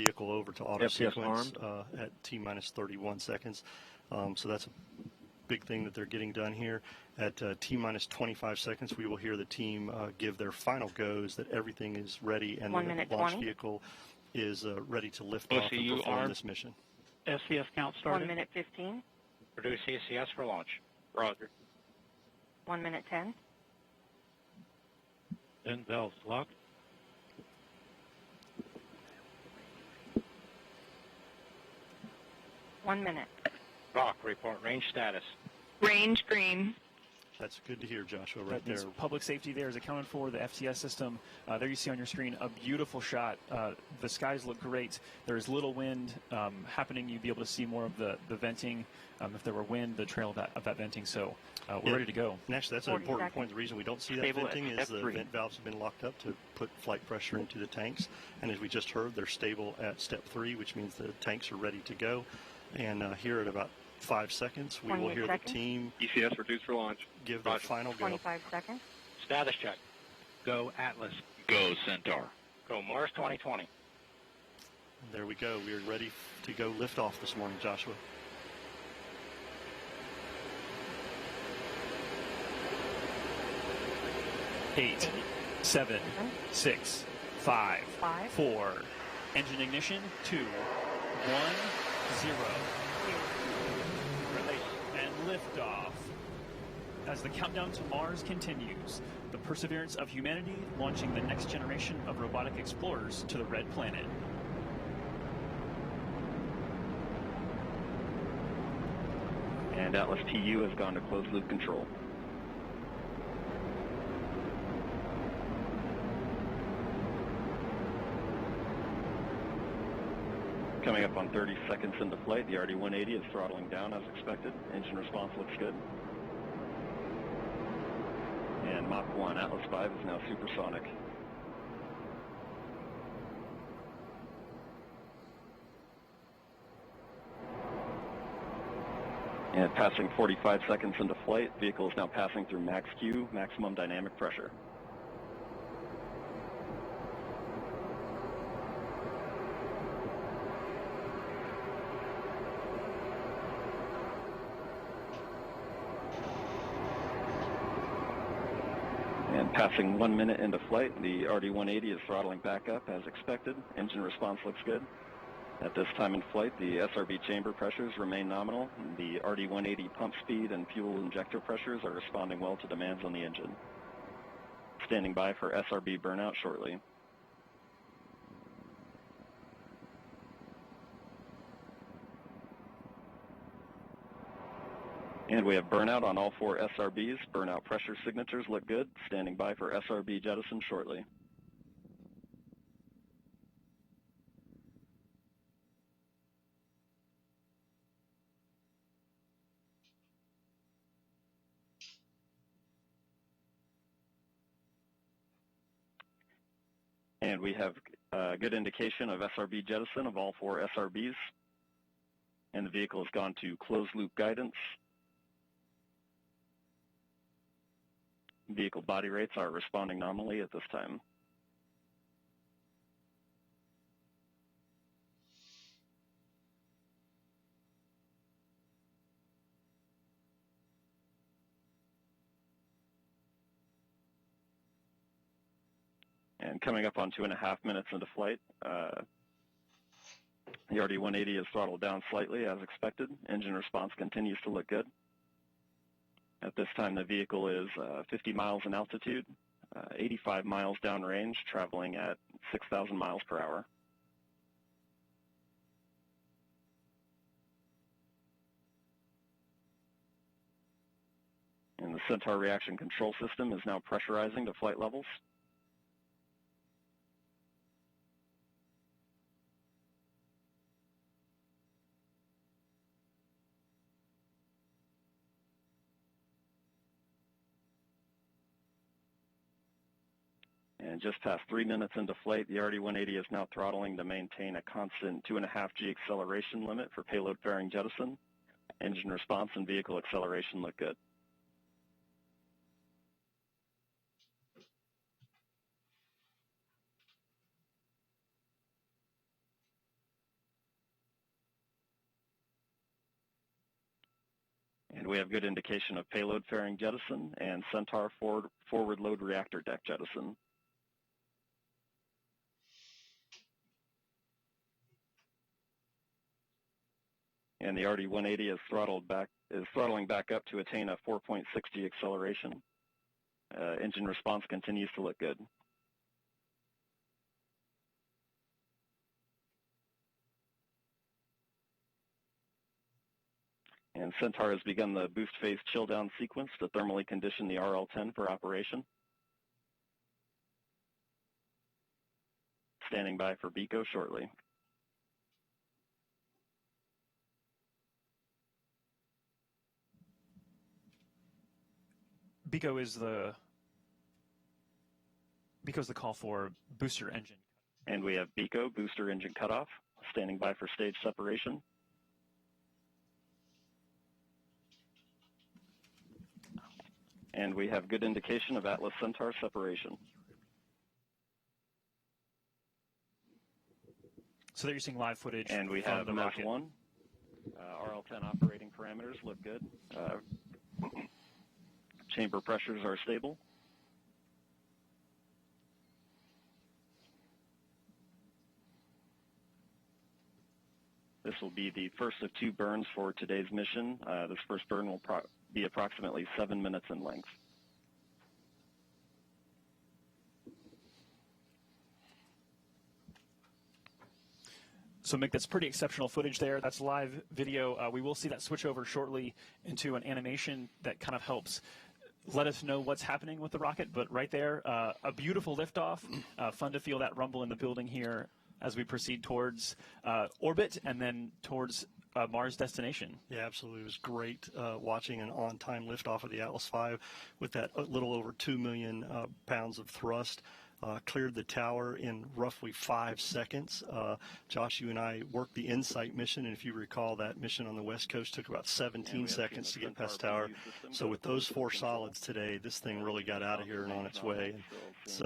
vehicle over to auto FCS sequence at T-minus 31 seconds. So that's a big thing that they're getting done here. At T-minus 25 seconds, we will hear the team give their final goes that everything is ready and the launch vehicle is ready to lift off and perform this mission. SCS count started. 1 minute 15. Produce CCS for launch. Roger. 1 minute 10. Then valves locked. One minute. Rock, report range status. Range green. That's good to hear, Joshua, right there. Public safety there is accounted for, the FCS system. There you see on your screen a beautiful shot. The skies look great. There's little wind happening. You'd be able to see more of the venting. If there were wind, the trail of that venting. So we're ready to go. And actually, that's an important point. The reason we don't see that venting is the vent valves have been locked up to put flight pressure into the tanks. And as we just heard, they're stable at step 3, which means the tanks are ready to go. And here at about 5 seconds, we will hear the team ECS reduced for launch. Give their final go. 25 seconds. Status check. Go Atlas. Go Centaur. Go Mars 2020. There we go. We are ready to go lift off this morning, Joshua. Eight, 7, 6, 5, 4. Engine ignition. 2, 1, 0. And liftoff. As the countdown to Mars continues, the perseverance of humanity launching the next generation of robotic explorers to the Red Planet. And Atlas TU has gone to closed loop control. Coming up on 30 seconds into flight, the RD-180 is throttling down as expected. Engine response looks good. And Mach 1 Atlas V is now supersonic. And passing 45 seconds into flight, vehicle is now passing through max Q, maximum dynamic pressure. Passing 1 minute into flight, the RD-180 is throttling back up as expected. Engine response looks good. At this time in flight, the SRB chamber pressures remain nominal. The RD-180 pump speed and fuel injector pressures are responding well to demands on the engine. Standing by for SRB burnout shortly. And we have burnout on all 4 SRBs. Burnout pressure signatures look good. Standing by for SRB jettison shortly. And we have a good indication of SRB jettison of all 4 SRBs. And the vehicle has gone to closed loop guidance. Vehicle body rates are responding nominally at this time. And coming up on 2.5 minutes into flight, the RD-180 is throttled down slightly as expected. Engine response continues to look good. At this time, the vehicle is 50 miles in altitude, 85 miles downrange, traveling at 6,000 miles per hour. And the Centaur reaction control system is now pressurizing to flight levels. And just past 3 minutes into flight, the RD-180 is now throttling to maintain a constant 2.5 G acceleration limit for payload fairing jettison. Engine response and vehicle acceleration look good. we have good indication of payload fairing jettison and Centaur forward load reactor deck jettison. And the RD-180 is throttling back up to attain a 4.6G acceleration. Engine response continues to look good. And Centaur has begun the boost phase chill down sequence to thermally condition the RL-10 for operation. Standing by for BECO shortly. BECO's the call for booster engine. And we have BECO, booster engine cutoff, standing by for stage separation. And we have good indication of Atlas Centaur separation. So there you're seeing live footage. And we from have the MES rocket. 1. RL-10 operating parameters look good. Chamber pressures are stable. This will be the first of 2 burns for today's mission. This first burn will be approximately 7 minutes in length. So, Mick, that's pretty exceptional footage there. That's live video. We will see that switch over shortly into an animation that kind of helps let us know what's happening with the rocket. But right there, a beautiful liftoff. Fun to feel that rumble in the building here as we proceed towards orbit and then towards Mars destination. Yeah, absolutely. It was great watching an on-time liftoff of the Atlas V with that little over 2 million pounds of thrust. Cleared the tower in roughly 5 seconds. Josh, you and I worked the InSight mission, and if you recall, that mission on the West Coast took about 17 seconds to get past tower. So with those 4 solids today, this thing really got out of here and on its way. It's